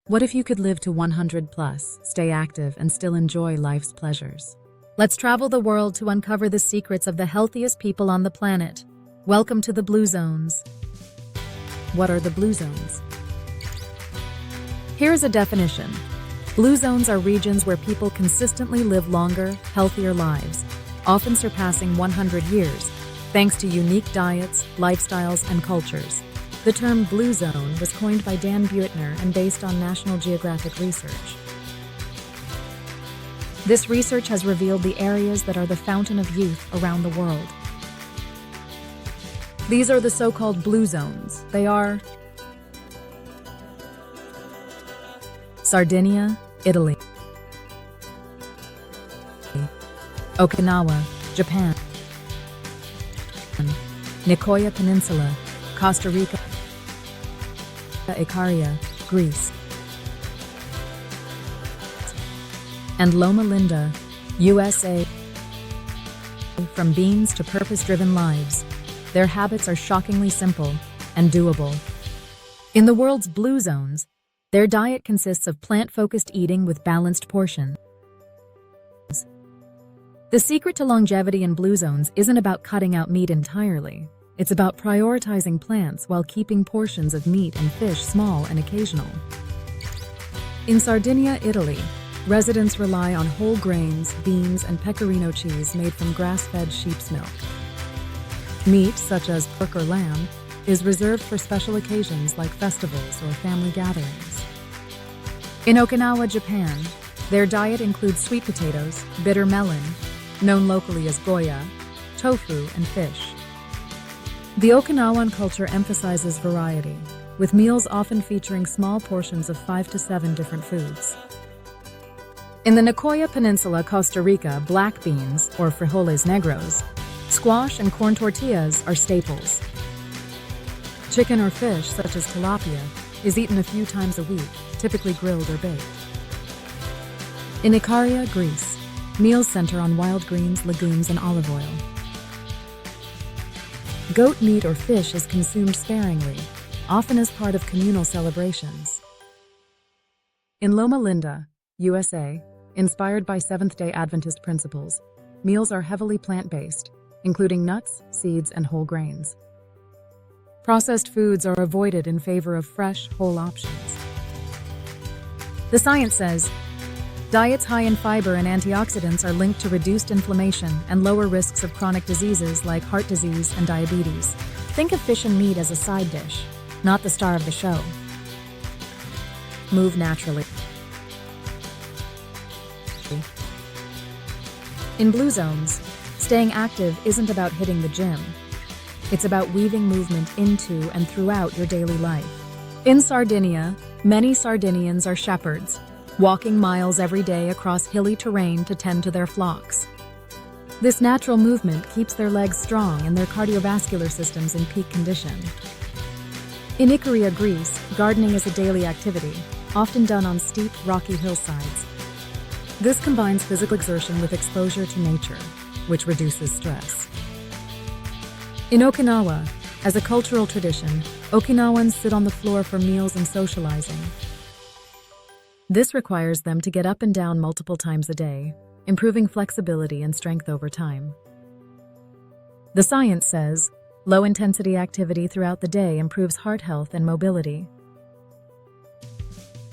What if you could live to 100 plus, stay active, and still enjoy life's pleasures? Let's travel the world to uncover the secrets of the healthiest people on the planet. Welcome to the Blue Zones. What are the Blue Zones? Here is a definition. Blue zones are regions where people consistently live longer, healthier lives, often surpassing 100 years, thanks to unique diets, lifestyles, and cultures. The term Blue Zone was coined by Dan Buettner and based on National Geographic research. This research has revealed the areas that are the fountain of youth around the world. These are the so-called Blue Zones. They are Sardinia, Italy; Okinawa, Japan; Nicoya Peninsula, Costa Rica; Ikaria, Greece; and Loma Linda, USA. From beans to purpose-driven lives, their habits are shockingly simple and doable. In the world's Blue Zones, their diet consists of plant-focused eating with balanced portions. The secret to longevity in Blue Zones isn't about cutting out meat entirely. It's about prioritizing plants while keeping portions of meat and fish small and occasional. In Sardinia, Italy, residents rely on whole grains, beans, and pecorino cheese made from grass-fed sheep's milk. Meat, such as pork or lamb, is reserved for special occasions like festivals or family gatherings. In Okinawa, Japan, their diet includes sweet potatoes, bitter melon, known locally as goya, tofu, and fish. The Okinawan culture emphasizes variety, with meals often featuring small portions of 5 to 7 different foods. In the Nicoya Peninsula, Costa Rica, black beans, or frijoles negros, squash and corn tortillas are staples. Chicken or fish, such as tilapia, is eaten a few times a week, typically grilled or baked. In Ikaria, Greece, meals center on wild greens, legumes, and olive oil. Goat meat or fish is consumed sparingly, often as part of communal celebrations. In Loma Linda, USA, inspired by Seventh-day Adventist principles, meals are heavily plant-based, including nuts, seeds, and whole grains. Processed foods are avoided in favor of fresh, whole options. The science says, diets high in fiber and antioxidants are linked to reduced inflammation and lower risks of chronic diseases like heart disease and diabetes. Think of fish and meat as a side dish, not the star of the show. Move naturally. In Blue Zones, staying active isn't about hitting the gym. It's about weaving movement into and throughout your daily life. In Sardinia, many Sardinians are shepherds, walking miles every day across hilly terrain to tend to their flocks. This natural movement keeps their legs strong and their cardiovascular systems in peak condition. In Ikaria, Greece, gardening is a daily activity, often done on steep, rocky hillsides. This combines physical exertion with exposure to nature, which reduces stress. In Okinawa, as a cultural tradition, Okinawans sit on the floor for meals and socializing. This requires them to get up and down multiple times a day, improving flexibility and strength over time. The science says, low-intensity activity throughout the day improves heart health and mobility.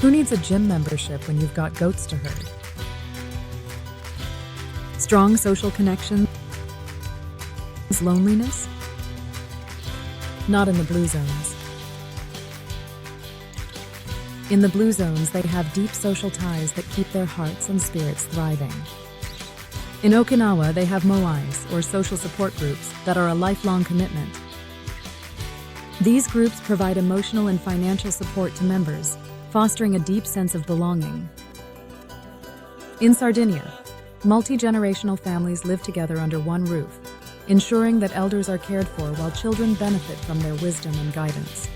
Who needs a gym membership when you've got goats to herd? Strong social connections? Loneliness? Not in the Blue Zones. In the Blue Zones, they have deep social ties that keep their hearts and spirits thriving. In Okinawa, they have moais, or social support groups, that are a lifelong commitment. These groups provide emotional and financial support to members, fostering a deep sense of belonging. In Sardinia, multi-generational families live together under one roof, ensuring that elders are cared for while children benefit from their wisdom and guidance.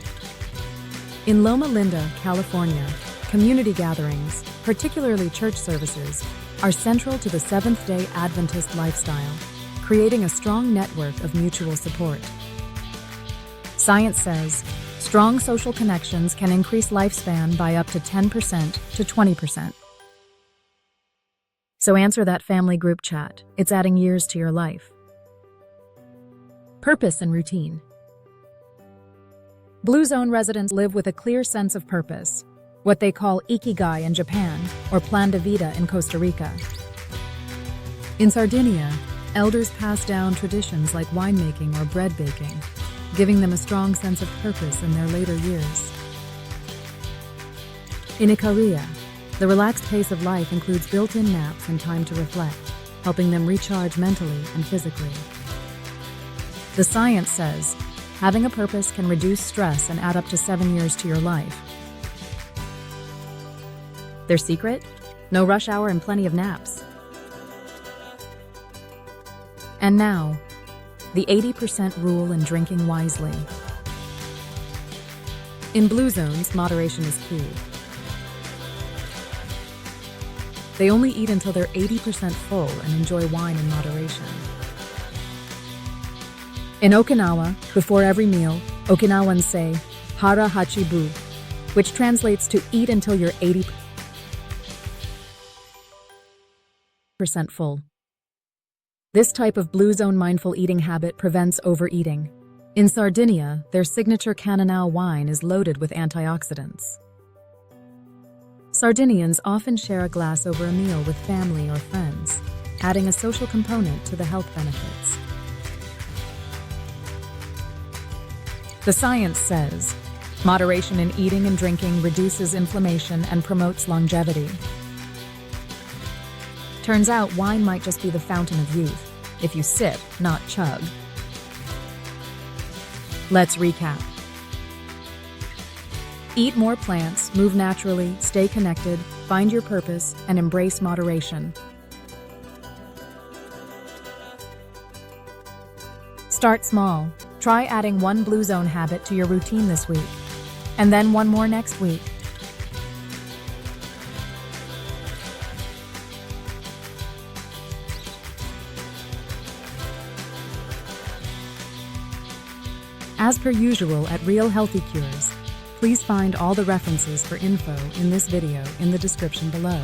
In Loma Linda, California, community gatherings, particularly church services, are central to the Seventh-day Adventist lifestyle, creating a strong network of mutual support. Science says, Strong social connections can increase lifespan by up to 10% to 20%. So answer that family group chat. It's adding years to your life. Purpose and routine. Blue Zone residents live with a clear sense of purpose, what they call ikigai in Japan or plan de vida in Costa Rica. In Sardinia, elders pass down traditions like winemaking or bread baking, giving them a strong sense of purpose in their later years. In Ikaria, the relaxed pace of life includes built-in naps and time to reflect, helping them recharge mentally and physically. The science says, having a purpose can reduce stress and add up to 7 years to your life. Their secret? No rush hour and plenty of naps. And now, the 80% rule in drinking wisely. In Blue Zones, moderation is key. They only eat until they're 80% full and enjoy wine in moderation. In Okinawa, before every meal, Okinawans say, hara hachibu, which translates to eat until you're 80% full. This type of Blue Zone mindful eating habit prevents overeating. In Sardinia, their signature Cannonau wine is loaded with antioxidants. Sardinians often share a glass over a meal with family or friends, adding a social component to the health benefits. The science says, moderation in eating and drinking reduces inflammation and promotes longevity. Turns out wine might just be the fountain of youth, if you sip, not chug. Let's recap. Eat more plants, move naturally, stay connected, find your purpose, and embrace moderation. Start small. Try adding one Blue Zone habit to your routine this week, and then one more next week. As per usual at Real Healthy Cures, please find all the references for info in this video in the description below.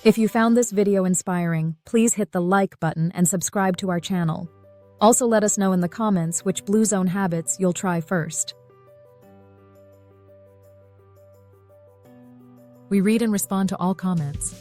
If you found this video inspiring, please hit the like button and subscribe to our channel. Also let us know in the comments which Blue Zone habits you'll try first. We read and respond to all comments.